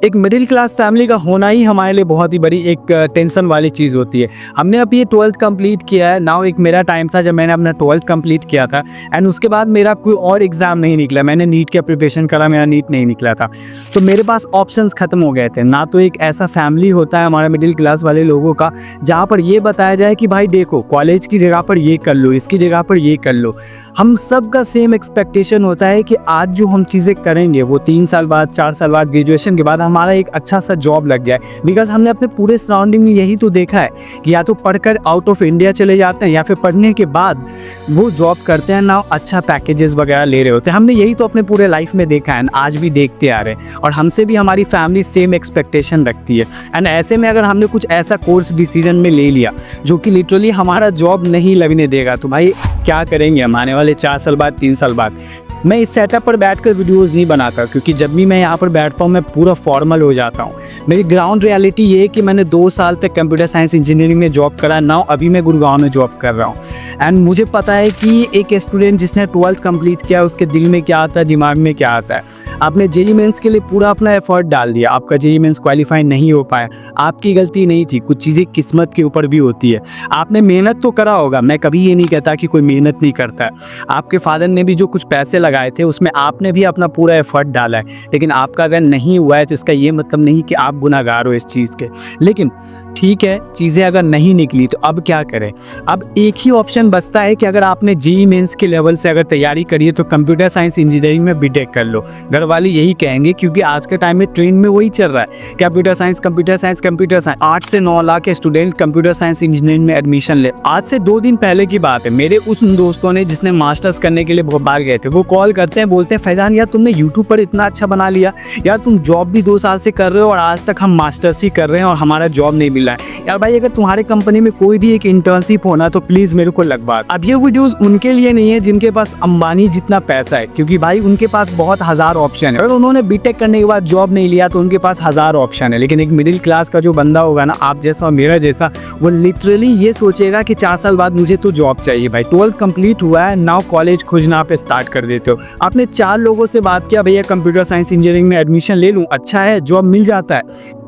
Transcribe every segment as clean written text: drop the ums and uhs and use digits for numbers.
एक middle class family का होना ही हमारे लिए बहुत ही बड़ी एक टेंशन वाली चीज़ होती है। हमने अभी ये 12th कंप्लीट किया है। नाउ एक मेरा टाइम था जब मैंने अपना 12th कंप्लीट किया था एंड उसके बाद मेरा कोई और एग्ज़ाम नहीं निकला। मैंने नीट का प्रिपरेशन करा, मेरा नीट नहीं निकला था। तो मेरे पास ऑप्शंस ख़त्म हो गए थे। ना तो एक ऐसा फैमिली होता है हमारा मिडिल क्लास वाले लोगों का जहाँ पर ये बताया जाए कि भाई देखो कॉलेज की जगह पर ये कर लो, इसकी जगह पर ये कर लो। हम सब का सेम एक्सपेक्टेशन होता है कि आज जो हम चीज़ें करेंगे वो 3 साल बाद, 4 साल बाद, ग्रेजुएशन के बाद हमारा एक अच्छा सा जॉब लग जाए। बिकॉज हमने अपने पूरे सराउंडिंग में यही तो देखा है कि या तो पढ़कर आउट ऑफ इंडिया चले जाते हैं या फिर पढ़ने के बाद वो जॉब करते हैं ना, अच्छा पैकेजेस वगैरह ले रहे होते हैं। हमने यही तो अपने पूरे लाइफ में देखा है, आज भी देखते आ रहे हैं और हमसे भी हमारी फैमिली सेम एक्सपेक्टेशन रखती है। एंड ऐसे में अगर हमने कुछ ऐसा कोर्स डिसीजन में ले लिया जो कि लिटरली हमारा जॉब नहीं लगने देगा, तो भाई क्या करेंगे हम आने वाले 4 साल बाद, 3 साल बाद। मैं इस सेटअप पर बैठकर वीडियोस नहीं बनाता क्योंकि जब भी मैं यहाँ पर बैठता हूँ मैं पूरा फॉर्मल हो जाता हूँ। मेरी ग्राउंड रियलिटी ये है कि मैंने 2 साल तक कंप्यूटर साइंस इंजीनियरिंग में जॉब करा, नाउ अभी मैं गुड़गांव में जॉब कर रहा हूँ। एंड मुझे पता है कि एक स्टूडेंट जिसने 12th कंप्लीट किया उसके दिल में क्या आता है, दिमाग में क्या आता है। आपने जेईई मेंस के लिए पूरा अपना एफर्ट डाल दिया, आपका जेईई मेंस क्वालिफाई नहीं हो पाया, आपकी गलती नहीं थी। कुछ चीज़ें किस्मत के ऊपर भी होती है। आपने मेहनत तो करा होगा, मैं कभी ये नहीं कहता कि कोई मेहनत नहीं करता है। आपके फादर ने भी जो कुछ पैसे लगाए थे उसमें आपने भी अपना पूरा एफर्ट डाला है, लेकिन आपका अगर नहीं हुआ है तो इसका ये मतलब नहीं कि आप गुनाहगार हो इस चीज़ के। लेकिन ठीक है, चीज़ें अगर नहीं निकली तो अब क्या करें। अब एक ही ऑप्शन बचता है कि अगर आपने जेईई मेंस के लेवल से अगर तैयारी करी है तो कंप्यूटर साइंस इंजीनियरिंग में बीटेक कर लो। घर वाले यही कहेंगे क्योंकि आज के टाइम में ट्रेंड में वही चल रहा है, computer science, computer science, computer science. 8 से 9 लाख के स्टूडेंट कंप्यूटर साइंस इंजीनियरिंग में एडमिशन ले। आज से 2 दिन पहले की बात है, मेरे उन दोस्तों ने जिसने मास्टर्स करने के लिए बाहर गए थे, वो कॉल करते हैं, बोलते हैं फैजान यार तुमने यूट्यूब पर इतना अच्छा बना लिया यार, तुम जॉब भी 2 साल से कर रहे हो और आज तक हम मास्टर्स ही कर रहे हैं और हमारा जॉब नहीं मिला है। यार भाई अगर तुम्हारे कंपनी में कोई भी एक इंटर्नशिप होना तो प्लीज मेरे को लगवा। अब ये वीडियोस उनके लिए नहीं है जिनके पास अंबानी जितना पैसा है, क्योंकि भाई उनके पास बहुत 1000 ऑप्शन है। अगर उन्होंने बीटेक करने के बाद जॉब नहीं लिया तो उनके पास 1000 ऑप्शन है। लेकिन एक मिडिल क्लास का जो बंदा होगा ना, आप जैसा और मेरा जैसा, वो लिटरली ये सोचेगा कि 4 साल बाद मुझे तो जॉब चाहिए। भाई 12th कंप्लीट हुआ है, नाउ कॉलेज खोजना पे स्टार्ट कर देते हो। आपने 4 लोगों से बात किया भैया कंप्यूटर साइंस इंजीनियरिंग में एडमिशन ले लूँ, अच्छा है जॉब मिल जाता है,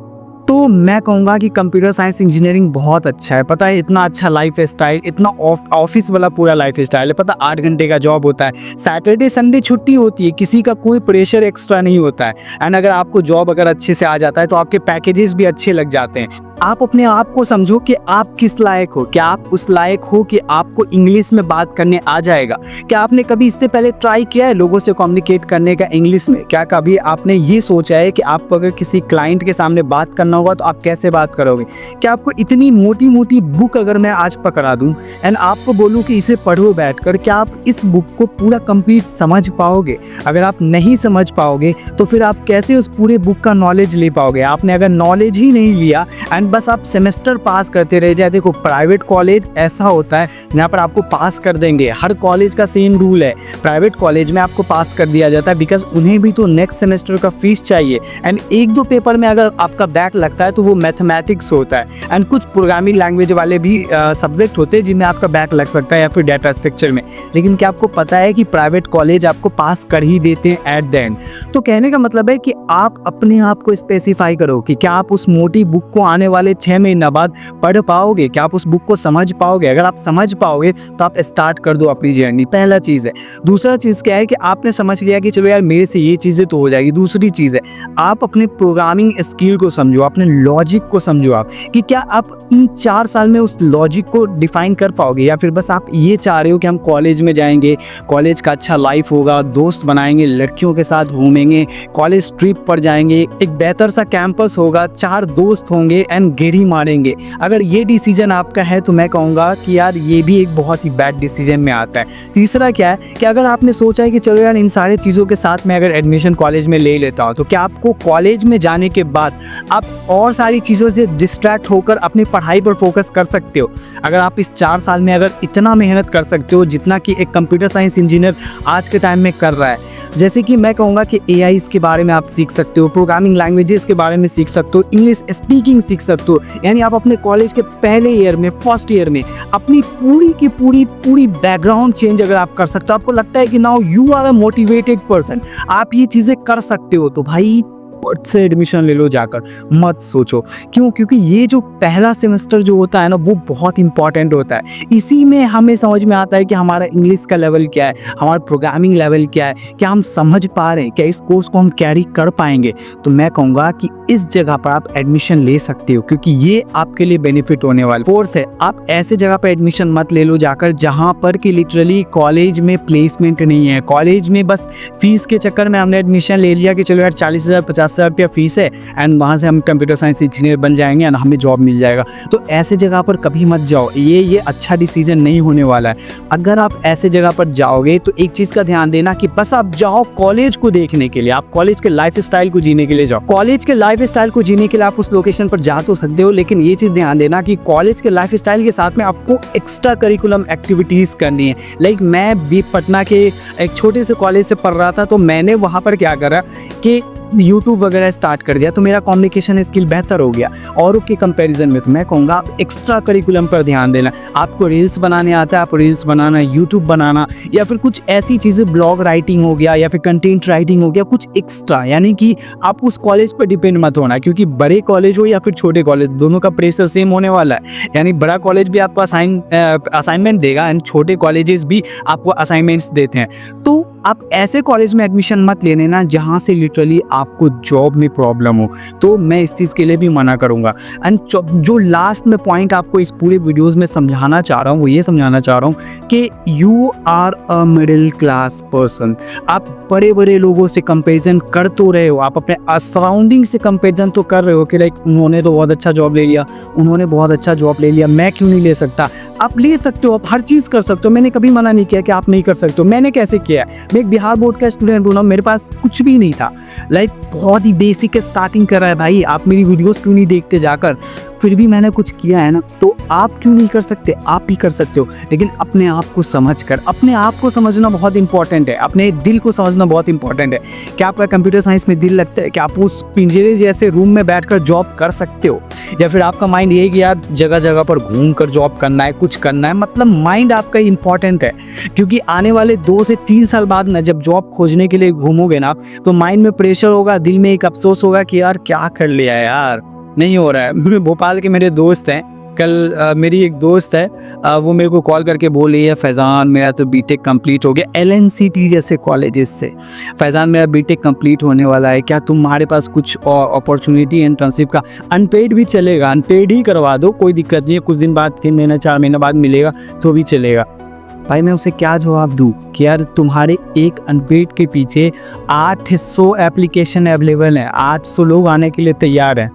तो मैं कहूँगा कि कंप्यूटर साइंस इंजीनियरिंग बहुत अच्छा है। पता है इतना अच्छा लाइफ स्टाइल, इतना ऑफिस वाला पूरा लाइफ स्टाइल है। पता 8 घंटे का जॉब होता है, सैटरडे संडे छुट्टी होती है, किसी का कोई प्रेशर एक्स्ट्रा नहीं होता है। एंड अगर आपको जॉब अगर अच्छे से आ जाता है तो आपके पैकेजेस भी अच्छे लग जाते हैं। आप अपने आप को समझो कि आप किस लायक हो। क्या आप उस लायक हो कि आपको इंग्लिश में बात करने आ जाएगा? क्या आपने कभी इससे पहले ट्राई किया है लोगों से कम्युनिकेट करने का इंग्लिश में? क्या कभी आपने ये सोचा है कि आपको अगर किसी क्लाइंट के सामने बात करना होगा तो आप कैसे बात करोगे? क्या आपको इतनी मोटी मोटी बुक अगर मैं आज पकड़ा दूं एंड आपको बोलूं कि इसे पढ़ो बैठकर, क्या आप इस बुक को पूरा कंप्लीट समझ पाओगे? अगर आप नहीं समझ पाओगे तो फिर आप कैसे उस पूरे बुक का नॉलेज ले पाओगे? आपने अगर नॉलेज ही नहीं लिया एंड बस आप सेमेस्टर पास करते रह जाए। देखो प्राइवेट कॉलेज ऐसा होता है जहाँ पर आपको पास कर देंगे, हर कॉलेज का सेम रूल है। प्राइवेट कॉलेज में आपको पास कर दिया जाता है बिकॉज उन्हें भी तो नेक्स्ट सेमेस्टर का फीस चाहिए। एंड 1-2 पेपर में अगर आपका बैक लगता है तो वो मैथमेटिक्स होता है एंड कुछ प्रोग्रामिंग लैंग्वेज वाले भी सब्जेक्ट होते हैं जिनमें आपका बैक लग सकता है या फिर डाटा स्ट्रक्चर में। लेकिन क्या आपको पता है कि प्राइवेट कॉलेज आपको पास कर ही देते हैं एट द एंड? तो कहने का मतलब है कि आप अपने आप को स्पेसिफाई करो कि क्या आप उस मोटी बुक को आने वाले 6 महीना बाद पढ़ पाओगे? क्या आप उस बुक को समझ पाओगे? अगर आप समझ पाओगे तो आप स्टार्ट कर दो अपनी जर्नी। पहला चीज़ है। दूसरा चीज़ क्या है कि आपने समझ लिया कि चलो यार मेरे से ये चीज़ें तो हो जाएगी। दूसरी चीज़ है आप अपने प्रोग्रामिंग स्किल को समझो, अपने लॉजिक को समझो, आप कि क्या आप इन 4 साल में उस लॉजिक को डिफाइन कर पाओगे या फिर बस आप ये चाह रहे हो कि हम कॉलेज में जाएंगे, कॉलेज का अच्छा लाइफ होगा, दोस्त बनाएंगे, लड़कियों के साथ घूमेंगे, कॉलेज ट्रिप पर जाएंगे, एक बेहतर सा कैंपस होगा, 4 दोस्त होंगे एंड गेरी मारेंगे। अगर ये डिसीजन आपका है तो मैं कहूँगा कि यार ये भी एक बहुत ही बैड डिसीजन में आता है। तीसरा क्या है कि अगर आपने सोचा है कि चलो यार इन सारे चीज़ों के साथ मैं अगर एडमिशन कॉलेज में ले लेता हूँ, तो क्या आपको कॉलेज में जाने के बाद आप और सारी चीज़ों से डिस्ट्रैक्ट होकर अपनी पढ़ाई पर फोकस कर सकते हो? अगर आप इस 4 साल में अगर इतना मेहनत कर सकते हो जितना कि एक कंप्यूटर साइंस इंजीनियर आज के टाइम में कर रहा है, जैसे कि मैं कहूँगा कि AI के बारे में आप सीख सकते हो, प्रोग्रामिंग लैंग्वेजेस के बारे में सीख सकते हो, इंग्लिश स्पीकिंग सीख सकते हो। यानी आप अपने कॉलेज के पहले ईयर में, फर्स्ट ईयर में अपनी पूरी की पूरी बैकग्राउंड चेंज अगर आप कर सकते हो, आपको लगता है कि now you are a motivated person, आप ये चीज़ें कर सकते हो, तो भाई फट से एडमिशन ले लो जाकर, मत सोचो। क्यों? क्योंकि ये जो पहला सेमेस्टर जो होता है ना, वो बहुत इंपॉर्टेंट होता है। इसी में हमें समझ में आता है कि हमारा इंग्लिश का लेवल क्या है, हमारा प्रोग्रामिंग लेवल क्या है, क्या हम समझ पा रहे हैं, क्या इस कोर्स को हम कैरी कर पाएंगे। तो मैं कहूँगा कि इस जगह पर आप एडमिशन ले सकते हो, क्योंकि ये आपके लिए बेनिफिट होने वाला। फोर्थ है, आप ऐसे जगह पर एडमिशन मत ले लो जाकर जहाँ पर कि लिटरली कॉलेज में प्लेसमेंट नहीं है। कॉलेज में बस फीस के चक्कर में हमने एडमिशन ले लिया कि चलो यार 40,000 50,000 रुपया फीस है एंड वहाँ से हम कंप्यूटर साइंस इंजीनियर बन जाएंगे एंड हमें जॉब मिल जाएगा। तो ऐसे जगह पर कभी मत जाओ, ये अच्छा डिसीजन नहीं होने वाला है। अगर आप ऐसे जगह पर जाओगे तो एक चीज़ का ध्यान देना कि बस आप जाओ कॉलेज को देखने के लिए, आप कॉलेज के लाइफ स्टाइल को जीने के लिए जाओ। कॉलेज के लाइफ स्टाइल को जीने के लिए आप उस लोकेशन पर जा तो सकते हो, लेकिन ये चीज़ ध्यान देना कि कॉलेज के लाइफ स्टाइल के साथ में आपको एक्स्ट्रा करिकुलम एक्टिविटीज़ करनी है। लाइक मैं भी पटना के एक छोटे से कॉलेज से पढ़ रहा था, तो मैंने वहाँ पर क्या करा कि यूट्यूब वगैरह स्टार्ट कर दिया, तो मेरा कम्युनिकेशन स्किल बेहतर हो गया औरों के कंपैरिजन में। तो मैं कहूँगा आप एक्स्ट्रा करिकुलम पर ध्यान देना। आपको रील्स बनाने आता है, आप रील्स बनाना, यूट्यूब बनाना, या फिर कुछ ऐसी चीज़ें, ब्लॉग राइटिंग हो गया या फिर कंटेंट राइटिंग हो गया, कुछ एक्स्ट्रा। यानी कि आप उस कॉलेज पर डिपेंड मत होना, क्योंकि बड़े कॉलेज हो या फिर छोटे कॉलेज, दोनों का प्रेशर सेम होने वाला है। यानी बड़ा कॉलेज भी आपको असाइनमेंट देगा एंड छोटे कॉलेजेस भी आपको असाइनमेंट्स देते हैं। तो आप ऐसे कॉलेज में एडमिशन मत लेने ना जहाँ से लिटरली आपको जॉब में प्रॉब्लम हो। तो मैं इस चीज़ के लिए भी मना करूँगा। एंड जो लास्ट में पॉइंट आपको इस पूरे वीडियोस में समझाना चाह रहा हूँ, वो ये समझाना चाह रहा हूँ कि you are a middle class person. आप बड़े बड़े लोगों से कंपेरिजन कर तो रहे हो, आप अपने सराउंडिंग से कंपेरिजन तो कर रहे हो कि लाइक उन्होंने तो बहुत अच्छा जॉब ले लिया, उन्होंने बहुत अच्छा जॉब ले लिया, मैं क्यों नहीं ले सकता। आप ले सकते हो, आप हर चीज़ कर सकते हो। मैंने कभी मना नहीं किया कि आप नहीं कर सकते हो। मैंने कैसे किया? मैं एक बिहार बोर्ड का स्टूडेंट हूँ ना, मेरे पास कुछ भी नहीं था, लाइक बहुत ही बेसिक स्टार्टिंग कर रहा है भाई। आप मेरी वीडियोस क्यों नहीं देखते जाकर? फिर भी मैंने कुछ किया है ना, तो आप क्यों नहीं कर सकते? आप भी कर सकते हो, लेकिन अपने आप को समझकर। अपने आप को समझना बहुत इंपॉर्टेंट है, अपने दिल को समझना बहुत इंपॉर्टेंट है। क्या आपका कंप्यूटर साइंस में दिल लगता है? क्या आप उस पिंजरे जैसे रूम में बैठकर जॉब कर सकते हो? या फिर आपका माइंड ये कि यार जगह जगह पर घूम कर जॉब करना है, कुछ करना है? मतलब माइंड आपका इंपॉर्टेंट है, क्योंकि आने वाले 2 से 3 साल बाद ना जब जॉब खोजने के लिए घूमोगे ना, तो माइंड में प्रेशर होगा, दिल में एक अफसोस होगा कि यार क्या कर लिया यार, नहीं हो रहा है। भोपाल के मेरे दोस्त हैं, कल मेरी एक दोस्त है, वो मेरे को कॉल करके बोल रही है, फैज़ान मेरा तो बीटेक कंप्लीट हो गया LNCT जैसे कॉलेजेस से। फैज़ान मेरा बीटेक कंप्लीट होने वाला है, क्या तुम्हारे पास कुछ अपॉर्चुनिटी इंटर्नशिप का? अनपेड भी चलेगा, अनपेड ही करवा दो, कोई दिक्कत नहीं है। कुछ दिन बाद, 3 महीना 4 महीना बाद मिलेगा तो भी चलेगा। भाई मैं उसे क्या जवाब दूँ कि यार तुम्हारे एक अनपेड के पीछे 800 एप्लीकेशन अवेलेबल हैं, 800 लोग आने के लिए तैयार हैं।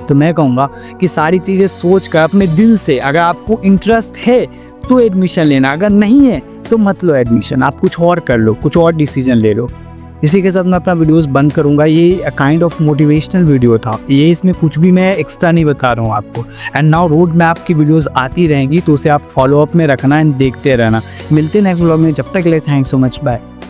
तो मैं कहूँगा कि सारी चीज़ें सोच कर अपने दिल से, अगर आपको इंटरेस्ट है तो एडमिशन लेना, अगर नहीं है तो मत लो एडमिशन, आप कुछ और कर लो, कुछ और डिसीजन ले लो। इसी के साथ मैं अपना वीडियोस बंद करूँगा। ये काइंड ऑफ मोटिवेशनल वीडियो था, ये इसमें कुछ भी मैं एक्स्ट्रा नहीं बता रहा हूँ आपको। एंड नाउ रोड मैप की वीडियोस आती रहेंगी, तो उसे आप फॉलोअप में रखना एंड देखते रहना। मिलते हैं नेक्स्ट व्लॉग में, जब तक के लिए थैंक्स सो मच, बाय।